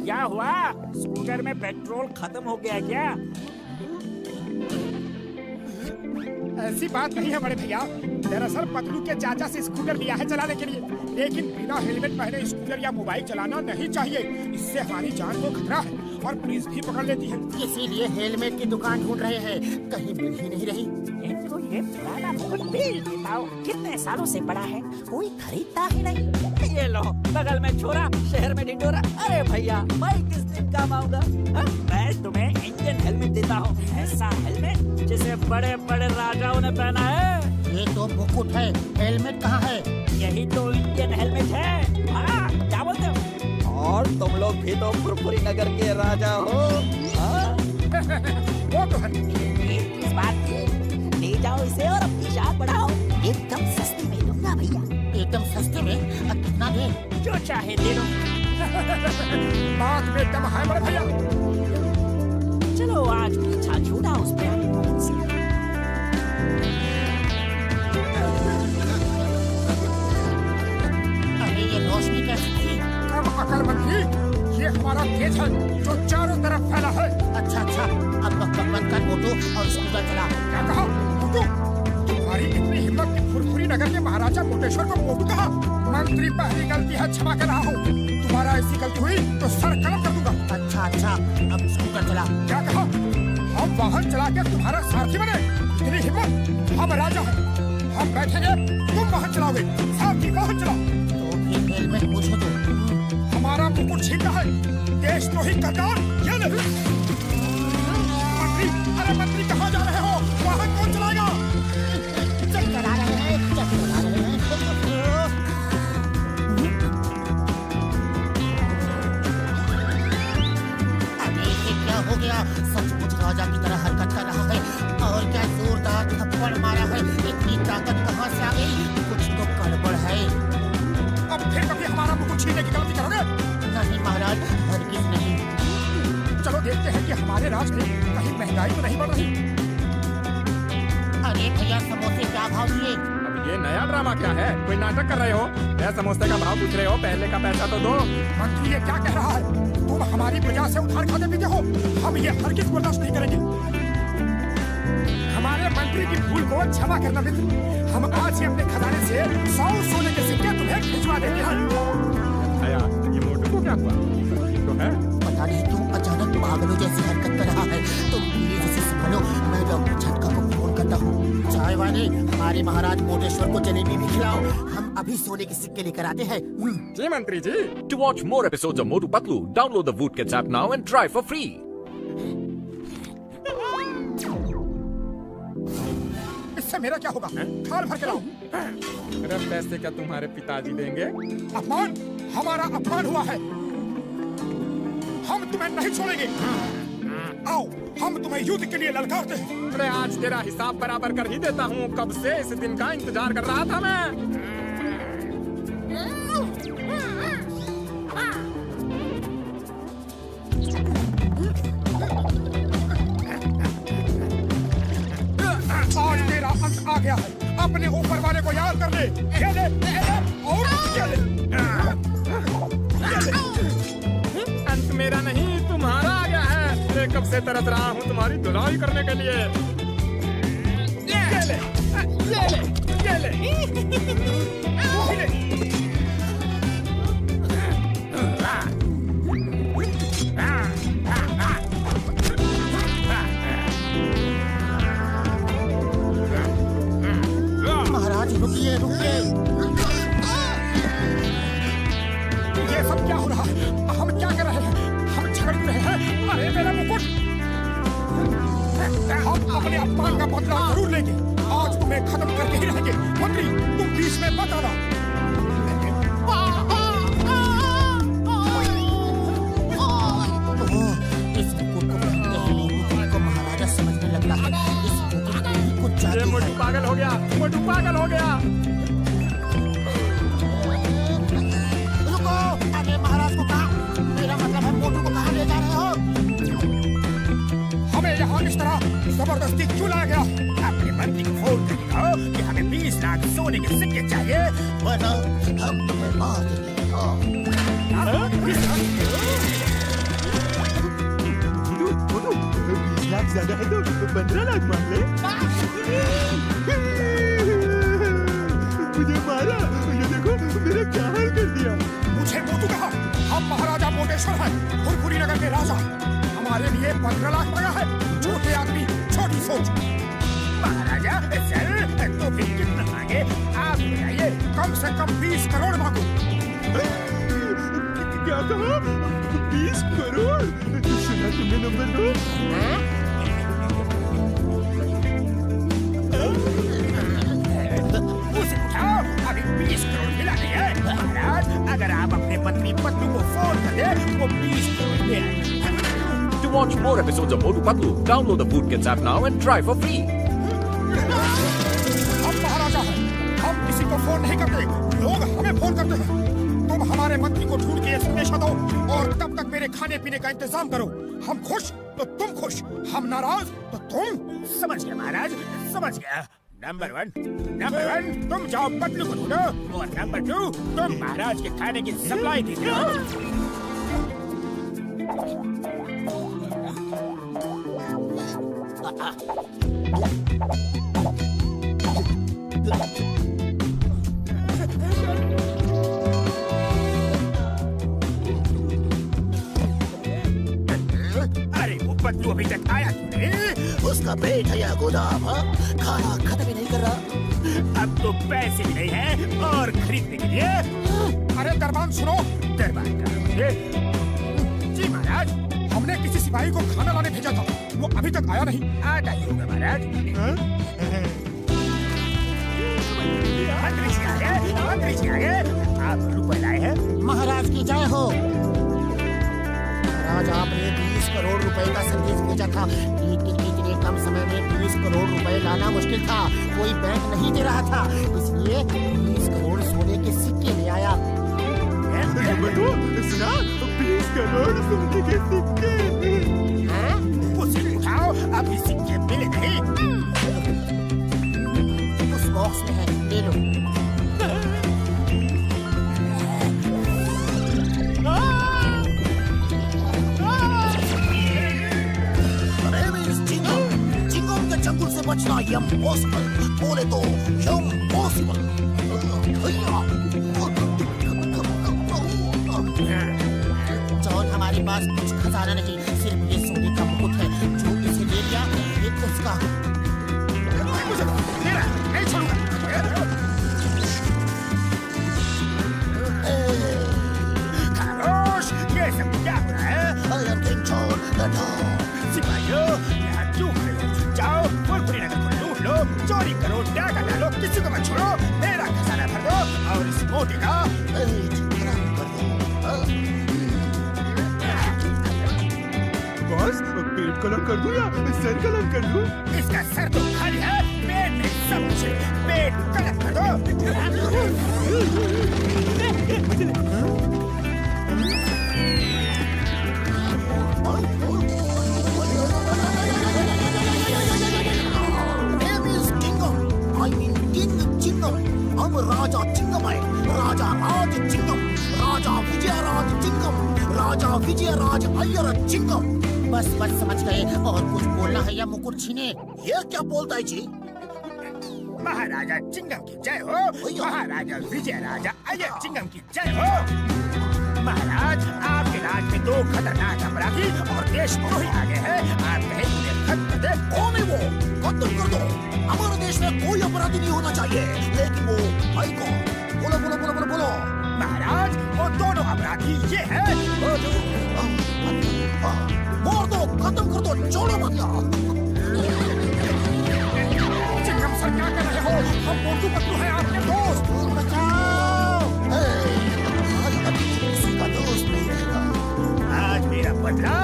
क्या हुआ? स्कूटर में पेट्रोल खत्म हो गया क्या? ऐसी बात नहीं है बड़े भैया। दरअसल पतलू के चाचा से स्कूटर लिया है चलाने के लिए, लेकिन बिना हेलमेट पहने स्कूटर या मोबाइल चलाना नहीं चाहिए। इससे हमारी जान को खतरा है और पुलिस भी पकड़ लेती है। इसीलिए हेलमेट की दुकान ढूंढ रहे हैं, कहीं मिल ही नहीं रही। इनको ये पुराना मुकुट बेच देता हूँ, कितने सालों से पड़ा है, कोई खरीदता ही नहीं। ये लो, बगल में छोरा, शहर में ढिंढोरा। अरे भैया, मैं किस दिन काम आऊंगा? मैं तुम्हें इंडियन हेलमेट देता हूँ, ऐसा हेलमेट जिसे बड़े बड़े राजाओं ने पहना है। ये तो मुकुट है, हेलमेट कहाँ है? यही तो इंडियन हेलमेट है। हाँ, क्या बोलते हो? और तुम लोग भी तो फुरफुरी नगर के राजा हो। वो तो है। इस बात की ले जाओ इसे और अपनी शान बढ़ाओ। एकदम सस्ते में दूंगा भैया। एकदम सस्ते में? कितना दे? जो चाहे दे दो। बात में दम है बड़े भैया। चलो आज पीछा छूटा उस पे। अरे ये रोशनी कैसी थी? अकलमंदी, ये हमारा तेज है जो चारों तरफ फैला है। अच्छा, अब बंद कर मोटू और स्कूटर चला। क्या कहा मोटू? तुम्हारी इतनी हिम्मत कि फुरफुरी नगर के महाराजा कोटेश्वर को मोटू कहा? मंत्री, पहली गलती है, क्षमा कर रहा हूँ। तुम्हारा ऐसी गलती हुई तो सर कलम कर दूंगा। अच्छा, अब स्कूटर चला। क्या कहा? हम वाहन चला के तुम्हारा सारथी बने? इतनी हिम्मत? हम राजा हैं, हम बैठेंगे, तुम वाहन चलाओगे। सारथी वाहन चलाओ। तो फिर हेलमेट मुझे दो। हमारा मुकुट छीनना है, देशद्रोही गद्दार। ये नहीं। मंत्री, अरे मंत्री कहाँ जा रहे हो? वाहन कौन चलाएगा? चला रहे हैं। अरे ये क्या हो गया? सचमुच राजा की तरह हरकत कर रहा है और क्या जोरदार थप्पड़ मारा है। इतनी ताकत कहाँ से आ गई? कुछ तो गड़बड़ है। अब फिर कभी हमारा मुकुट छीनने की गलती करोगे? नहीं महाराज, हरगिज नहीं। चलो देखते हैं कि हमारे राज में कहीं महंगाई तो नहीं बढ़ रही। अरे भैया, समोसे क्या भाव दिए? अब ये नया ड्रामा क्या है? कोई नाटक कर रहे हो? या समोसे का भाव पूछ रहे हो? पहले का पैसा तो दो। मंत्री ये क्या कह रहा है? तुम हमारी प्रजा से उधार खाते पीते हो। हम ये हरगिज बर्दाश्त नहीं करेंगे। हमारे मंत्री की भूल को क्षमा करना मित्र। हम आज ही अपने खजाने से 100 सोने के सिक्के तुम्हें भिजवा देते हैं। आया, ये मोटू को क्या हुआ? ये तो है। पता नहीं क्यों अचानक पागलों जैसी हरकत कर रहा है। तुम प्लीज इसे संभालो, मैं डॉक्टर झटका को फोन करता हूँ। चाय वाले, हमारे महाराज कोटेश्वर को जलेबी भी खिलाओ। हम अभी सोने के सिक्के लेकर आते हैं। जी मंत्री जी। To watch more episodes of Motu Patlu, download the Woodkids app now and try for free. इससे मेरा क्या होगा? थाल भर के लाओ। अरे पैसे क्या तुम्हारे पिताजी देंगे? अपमान, हमारा अपमान हुआ है। हम तुम्हें नहीं छोड़ेंगे। आओ, हम तुम्हें युद्ध के लिए ललकारते हैं। अरे आज तेरा हिसाब बराबर कर ही देता हूँ। कब से इस दिन का इंतजार कर रहा था मैं। आज तेरा अंत आ गया है। अपने ऊपर वाले को याद कर ले। ये ले, और ये ले। अंत मेरा नहीं, तुम्हारा आ गया है। मैं कब से तरस रहा हूँ तुम्हारी धुलाई करने के लिए। ये ले, ये ले, ये ले। महाराज रुकिए। ये सब क्या हो रहा है? हम क्या कर रहे हैं? हम झगड़ रहे हैं। अरे मेरा मुकुट! हम अपने अपमान का बदला जरूर लेंगे। आज तुम्हें खत्म करके ही रहेंगे। मंत्री, तुम बीच में मत आना। इस मुकुट को पहनते ही मुकुट को महाराजा समझने लगता है। इस मुकुट में ही कुछ ये जादू मोटू है। पागल हो गया, मोटू पागल हो गया। रुको, अरे महाराज को कहा, मेरा मतलब है मोटू को कहाँ ले जा रहे हो? हमें यहाँ इस तरह जबरदस्ती क्यों लाया गया? अपने मंत्री को फोन करके कहो कि हमें 20 लाख सोने के सिक्के चाहिए, वरना हम तुम्हें मार देंगे। ज्यादा है तो 15 लाख मांग ले। मुझे मारा, ये देखो मेरा क्या हाल कर दिया। मुझे मोटू कहा, हम महाराजा मोटेश्वर हैं, फुरफुरी नगर के राजा। हमारे लिए 15 लाख लगा है। छोटे आदमी छोटी सोच। महाराजा सर तो फिर कितना मांगे आप बताइए। कम से कम 20 करोड़ मांगो। क्या कहा? 20 करोड़? सुना तुमने नंबर 2? अभी 20 करोड़ मिला नहीं है। महाराज अगर आप अपने पत्नी पत्नी को फोन कर दे वो 20 करोड़ ले आए। To watch more episodes of Motu Patlu, download the Voot Kids app now and try for free. हम महाराजा हैं, हम किसी को फोन नहीं करते, लोग हमें फोन करते हैं। तुम हमारे मंत्री को ढूंढ के संदेशा दो और तब तक मेरे खाने पीने का इंतजाम करो। हम खुश तो तुम खुश, हम नाराज तो तुम। समझ गया महाराज, समझ गया। नंबर 1 तुम जाओ पतलू को ढूंढो और नंबर 2 तुम महाराज के खाने की सप्लाई दीजिए। अरे वो पतलू अभी तक आया नहीं। उसका पेट है या गोदाम, खाना खत्म ही नहीं कर रहा। अब तो पैसे भी नहीं है और खरीदने के लिए। अरे दरबान सुनो, दरबान का जी महाराज, हमने किसी सिपाही को खाना लाने भेजा था, वो अभी तक आया नहीं। आता ही होगा महाराज। मंत्री जी आ गए, मंत्री जी आ गए। आप रुपए लाए हैं? महाराज की जय हो। महाराज आपने 20 करोड़ रुपए का संदेश भेजा था, लेकिन इतने कम समय में 20 करोड़ रुपए लाना मुश्किल था। कोई बैंक नहीं दे रहा था, इसलिए 20 करोड़ सोने के सिक्के ले आया। सुना? 20 करोड़ सोने के सिक्के। उसे उठाओ, अभी सिक्के मिले नहीं। उस बॉक्स में है, ले लो। चिंगम के जंगल से बचना इम्पॉसिबल, बोले तो इम्पॉसिबल। जॉन, हमारे पास कुछ खजाना नहीं, सिर्फ ये सोने का मुकुट है। जो इसे ले लिया ये तो उसका। नहीं छोड़ूंगा। खामोश, ये सब क्या हो रहा है? सिपाहियों, यहाँ क्यों खड़े हो? जाओ फुरफुरी नगर को लूट लो, चोरी करो, डाका डालो, किसी को मत छोड़ो। मेरा खजाना भर दो और इस मोटी का बॉस, पेट कलम कर दूं या सर कलम कर दूं? इसका सर तो खाली है, पेट में सब कुछ है। पेट कलम कर दो। हम राजा चिंगम है, राजा राज चिंगम, राजा विजयराज चिंगम, राजा विजयराज अय्यर चिंगम। बस बस समझ गए। और कुछ बोलना है या मुकुट छीने? ये क्या बोलता है जी? महाराजा चिंगम की जय हो, महाराजा विजयराजा अय्यर चिंगम की जय हो। महाराज, आपके राज में 2 खतरनाक अपराधी और देशद्रोही आ गए हैं। आप कहें उन्हें खत्म कर दे। कौन है वो? खत्म कर दो। हमारे देश में कोई अपराधी नहीं होना चाहिए, लेकिन वो भाई कौन? बोलो बोलो बोलो बोलो बोलो। महाराज, वो दोनों अपराधी ये है। मार दो, खत्म कर दो, छोड़ो मत यार। चिंगम सर, क्या कर रहे हो? हम मोटू पतलू हैं, आपके दोस्त। बचाओ। किसी का दोस्त नहीं रहेगा। आज मेरा बदला